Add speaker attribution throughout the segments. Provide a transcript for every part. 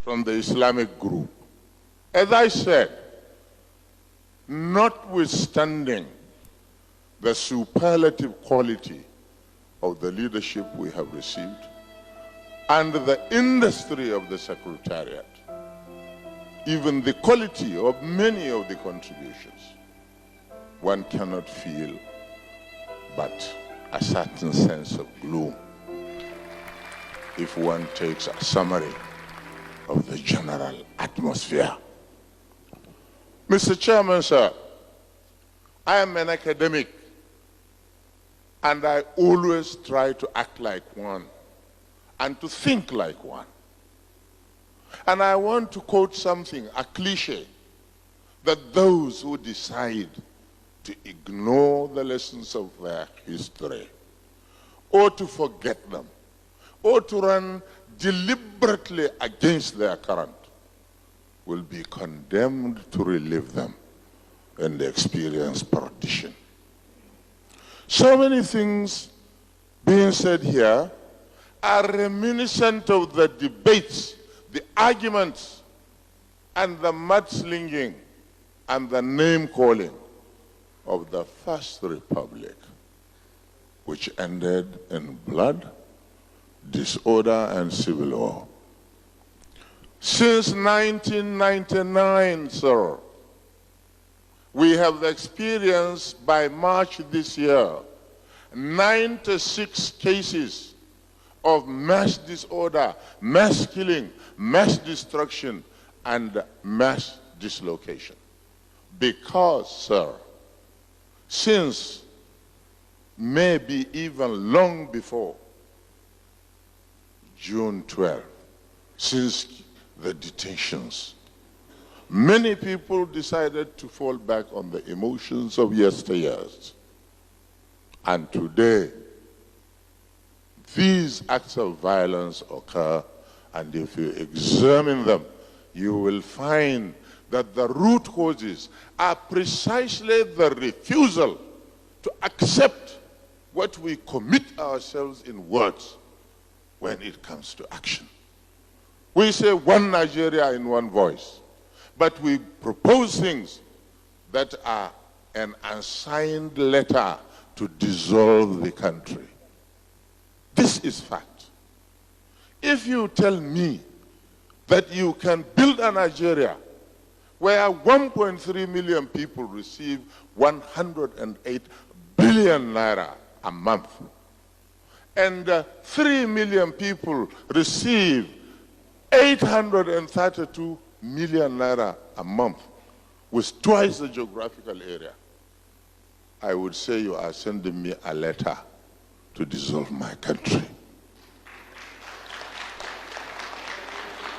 Speaker 1: from the Islamic group. As I said, notwithstanding the superlative quality of the leadership we have received and the industry of the Secretariat, even the quality of many of the contributions, one cannot feel but a certain sense of gloom if one takes a summary of the general atmosphere. Mr. Chairman, sir, I am an academic and I always try to act like one and to think like one. And I want to quote something, a cliche, that those who decide to ignore the lessons of their history, or to forget them, or to run deliberately against their current, will be condemned to relive them and experience perdition. So many things being said here are reminiscent of the debates, the arguments, and the mudslinging and the name-calling of the First Republic, which ended in blood, disorder, and civil war. Since 1999, sir, we have experienced by March this year 96 cases of mass disorder, mass killing, mass destruction, and mass dislocation. Because, sir, since maybe even long before June 12, since the detentions, many people decided to fall back on the emotions of yesteryears. And today, these acts of violence occur, and if you examine them, you will find that the root causes are precisely the refusal to accept what we commit ourselves in words when it comes to action. We say one Nigeria in one voice, but we propose things that are an unsigned letter to dissolve the country. This is fact. If you tell me that you can build a Nigeria where 1.3 million people receive 108 billion naira a month, and 3 million people receive 832 million naira a month with twice the geographical area, I would say you are sending me a letter to dissolve my country.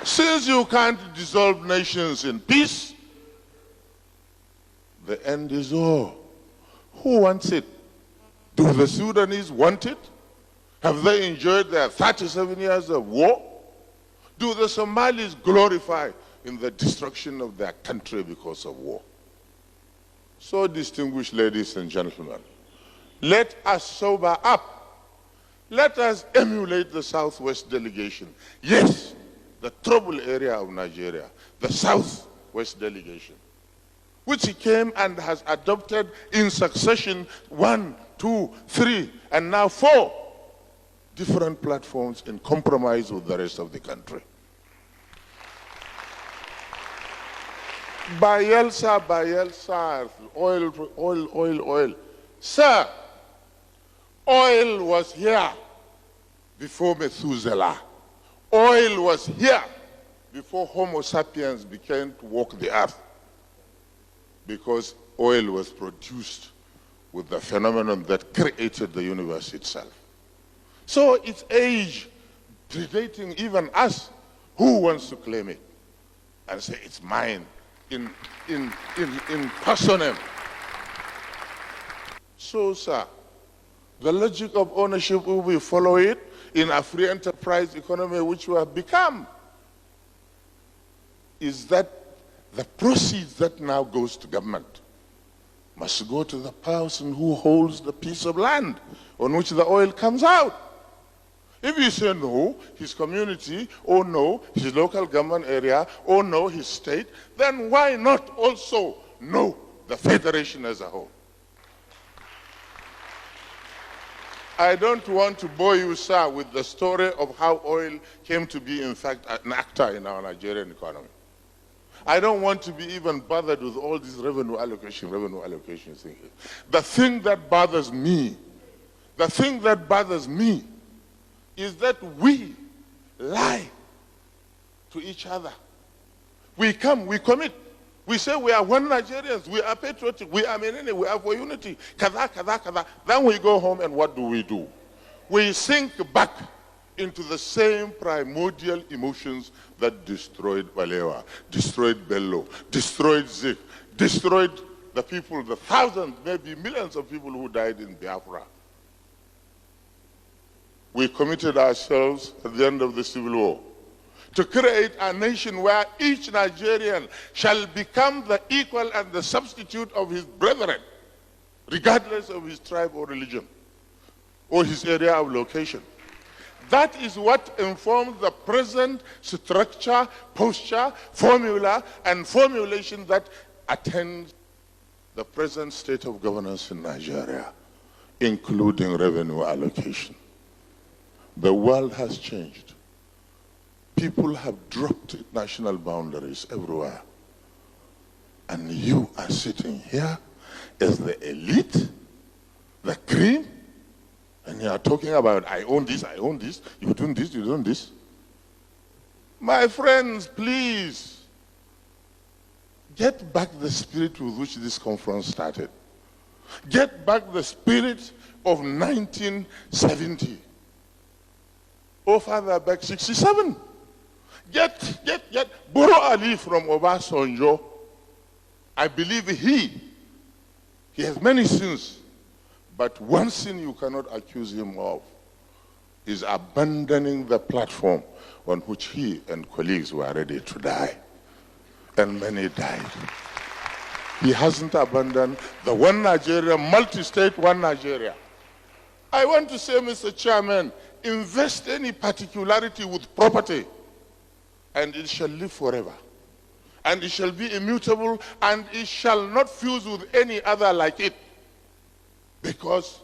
Speaker 1: Since you can't dissolve nations in peace, the end is war. Who wants it? Do the Sudanese want it? Have they enjoyed their 37 years of war? Do the Somalis glorify in the destruction of their country because of war? So, distinguished ladies and gentlemen, let us sober up. Let us emulate the Southwest delegation. Yes, the troubled area of Nigeria, the Southwest delegation, which came and has adopted in succession 1, 2, 3, and now 4 different platforms in compromise with the rest of the country. Bayelsa, oil. Sir, oil was here before Methuselah. Oil was here before Homo sapiens began to walk the earth, because oil was produced with the phenomenon that created the universe itself. So its age predating even us, who wants to claim it and say it's mine in personam? So, sir, the logic of ownership, will we follow it in a free enterprise economy which we have become? Is that the proceeds that now goes to government must go to the person who holds the piece of land on which the oil comes out? If you say no, his community, or no, his local government area, or no, his state, then why not also no, the federation as a whole? I don't want to bore you, sir, with the story of how oil came to be, in fact, an actor in our Nigerian economy. I don't want to be even bothered with all this revenue allocation thinking. The thing that bothers me is that we lie to each other. We come, we commit. We say we are one Nigerians, we are patriotic, we are Menene, we are for unity, kada, kada, kada. Then we go home and what do? We sink back into the same primordial emotions that destroyed Balewa, destroyed Bello, destroyed Zik, destroyed the people, the thousands, maybe millions of people who died in Biafra. We committed ourselves at the end of the Civil War to create a nation where each Nigerian shall become the equal and the substitute of his brethren, regardless of his tribe or religion, or his area of location. That is what informs the present structure, posture, formula, and formulation that attends the present state of governance in Nigeria, including revenue allocation. The world has changed. People have dropped national boundaries everywhere. And you are sitting here as the elite, the cream, and you are talking about, I own this, you doing this, you doing this. My friends, please, get back the spirit with which this conference started. Get back the spirit of 1970. Or further back, 67. Borrow Ali from Obasanjo. I believe he has many sins, but one sin you cannot accuse him of is abandoning the platform on which he and colleagues were ready to die. And many died. He hasn't abandoned the one Nigeria, multi-state one Nigeria. I want to say, Mr. Chairman, invest any particularity with property, and it shall live forever. And it shall be immutable, and it shall not fuse with any other like it. Because